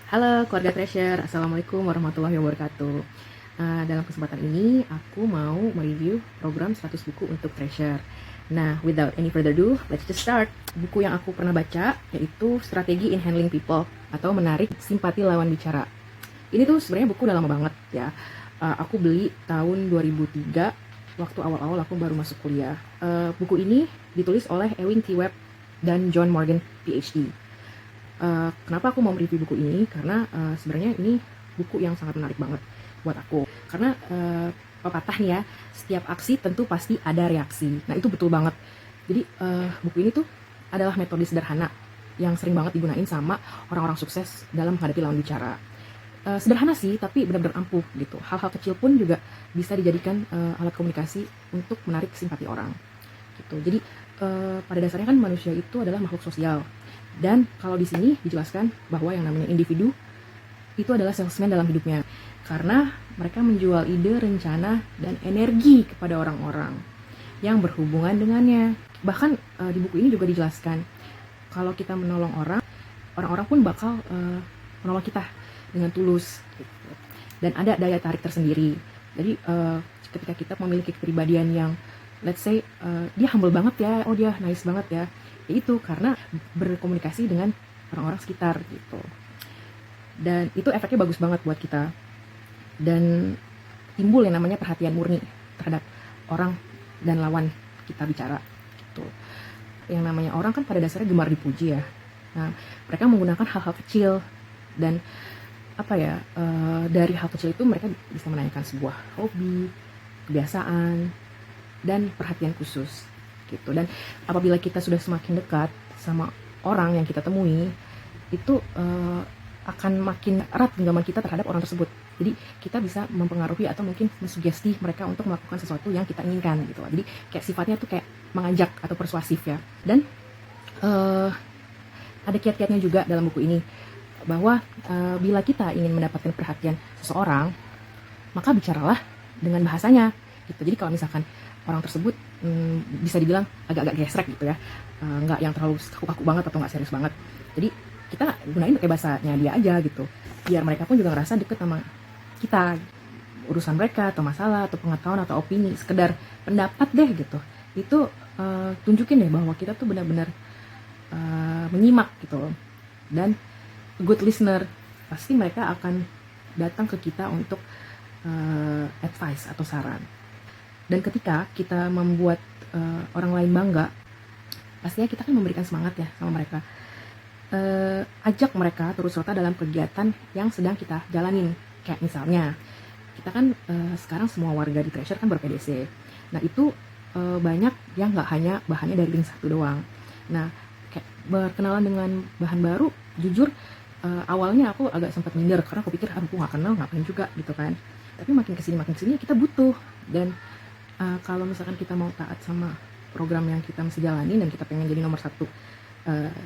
Halo keluarga Treasure, Assalamualaikum warahmatullahi wabarakatuh. Dalam kesempatan ini aku mau mereview program 100 buku untuk Treasure. Nah, without any further ado, let's just start. Buku yang aku pernah baca yaitu Strategi in Handling People atau Menarik Simpati Lawan Bicara. Ini tuh sebenarnya buku udah lama banget ya. Aku beli tahun 2003, waktu awal-awal aku baru masuk kuliah. Buku ini ditulis oleh Ewing T. Webb dan John Morgan PhD. Kenapa aku mau mereview buku ini? Karena sebenarnya ini buku yang sangat menarik banget buat aku. Karena pepatah nih ya, setiap aksi tentu pasti ada reaksi. Nah itu betul banget. Jadi buku ini tuh adalah metode sederhana yang sering banget digunain sama orang-orang sukses dalam menghadapi lawan bicara. Sederhana sih, tapi benar-benar ampuh gitu. Hal-hal kecil pun juga bisa dijadikan alat komunikasi untuk menarik simpati orang. Gitu. Jadi pada dasarnya kan manusia itu adalah makhluk sosial. Dan kalau di sini dijelaskan bahwa yang namanya individu itu adalah salesman dalam hidupnya. Karena mereka menjual ide, rencana, dan energi kepada orang-orang yang berhubungan dengannya. Bahkan di buku ini juga dijelaskan kalau kita menolong orang, orang-orang pun bakal menolong kita dengan tulus. Gitu. Dan ada daya tarik tersendiri. Jadi ketika kita memiliki kepribadian yang let's say dia humble banget ya, oh dia nice banget ya, itu karena berkomunikasi dengan orang-orang sekitar gitu. Dan itu efeknya bagus banget buat kita. Dan timbul yang namanya perhatian murni terhadap orang dan lawan kita bicara gitu. Yang namanya orang kan pada dasarnya gemar dipuji ya. Nah, mereka menggunakan hal-hal kecil dan dari hal kecil itu mereka bisa menanyakan sebuah hobi, kebiasaan, dan perhatian khusus gitu. Dan apabila kita sudah semakin dekat sama orang yang kita temui, itu akan makin erat genggaman kita terhadap orang tersebut. Jadi kita bisa mempengaruhi atau mungkin mensugesti mereka untuk melakukan sesuatu yang kita inginkan gitu. Jadi kayak sifatnya tuh kayak mengajak atau persuasif ya. Dan ada kiat-kiatnya juga dalam buku ini bahwa bila kita ingin mendapatkan perhatian seseorang, maka bicaralah dengan bahasanya gitu. Jadi kalau misalkan orang tersebut bisa dibilang agak-agak gesrek gitu ya, nggak yang terlalu kaku-kaku banget atau nggak serius banget, jadi kita gunain pakai bahasanya dia aja gitu, biar mereka pun juga ngerasa deket sama kita. Urusan mereka atau masalah atau pengetahuan atau opini, sekedar pendapat deh gitu, itu tunjukin deh bahwa kita tuh benar-benar menyimak gitu. Dan good listener, pasti mereka akan datang ke kita untuk advice atau saran. Dan ketika kita membuat orang lain bangga, pastinya kita kan memberikan semangat ya sama mereka. Ajak mereka turut serta dalam kegiatan yang sedang kita jalanin. Kayak misalnya, kita kan sekarang semua warga di Treasure kan ber-PDC. Nah itu banyak yang nggak hanya bahannya dari link 1 doang. Nah kayak berkenalan dengan bahan baru, jujur awalnya aku agak sempat minder karena aku pikir aku nggak kenal ngapain juga gitu kan. Tapi makin kesini kita butuh. Dan kalau misalkan kita mau taat sama program yang kita mesti jalani dan kita pengen jadi nomor 1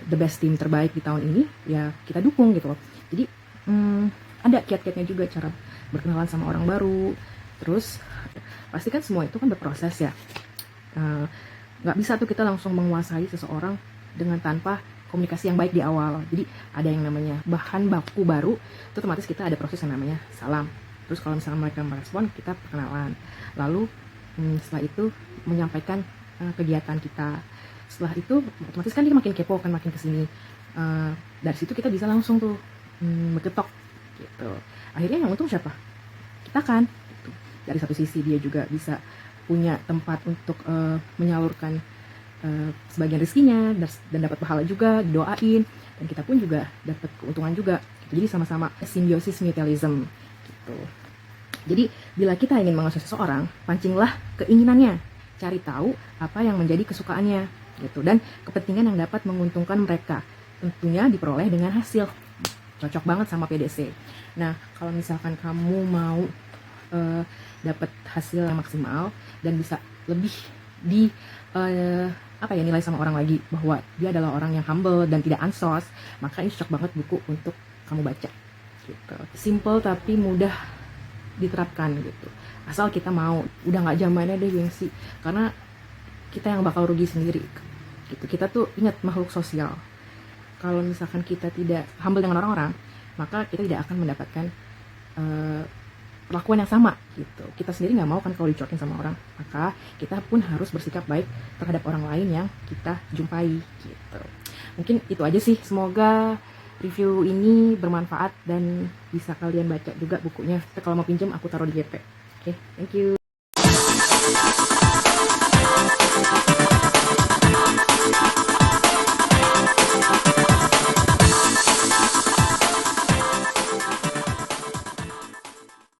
the best team terbaik di tahun ini, ya kita dukung gitu loh. Jadi ada kiat-kiatnya juga cara berkenalan sama orang baru. Terus pasti kan semua itu kan berproses ya. Nggak bisa tuh kita langsung menguasai seseorang dengan tanpa komunikasi yang baik di awal. Jadi ada yang namanya bahan baku baru, itu otomatis kita ada proses yang namanya salam. Terus kalau misalnya mereka merespon, kita perkenalan. Lalu setelah itu menyampaikan kegiatan kita. Setelah itu otomatis kan dia makin kepo, kan makin kesini. Dari situ kita bisa langsung tuh berketok gitu. Akhirnya yang untung siapa? Kita kan gitu. Dari satu sisi dia juga bisa punya tempat untuk menyalurkan sebagian rezekinya dan dapat pahala juga, didoain, dan kita pun juga dapat keuntungan juga gitu. Jadi sama-sama simbiosis mutualism gitu. Jadi bila kita ingin menguasai seseorang, pancinglah keinginannya, cari tahu apa yang menjadi kesukaannya gitu, dan kepentingan yang dapat menguntungkan mereka, tentunya diperoleh dengan hasil. Cocok banget sama PDC. Nah kalau misalkan kamu mau dapat hasil yang maksimal dan bisa lebih di nilai sama orang lagi bahwa dia adalah orang yang humble dan tidak ansos, maka ini cocok banget buku untuk kamu baca gitu. Simple tapi mudah diterapkan gitu, asal kita mau. Udah nggak zamannya deh gengsi, karena kita yang bakal rugi sendiri gitu. Kita tuh ingat makhluk sosial, kalau misalkan kita tidak humble dengan orang-orang, maka kita tidak akan mendapatkan perlakuan yang sama gitu. Kita sendiri nggak mau kan kalau dicuekin sama orang, maka kita pun harus bersikap baik terhadap orang lain yang kita jumpai gitu. Mungkin itu aja sih, semoga review ini bermanfaat dan bisa kalian baca juga bukunya. Kalau mau pinjam aku taruh di GP. Oke, thank you.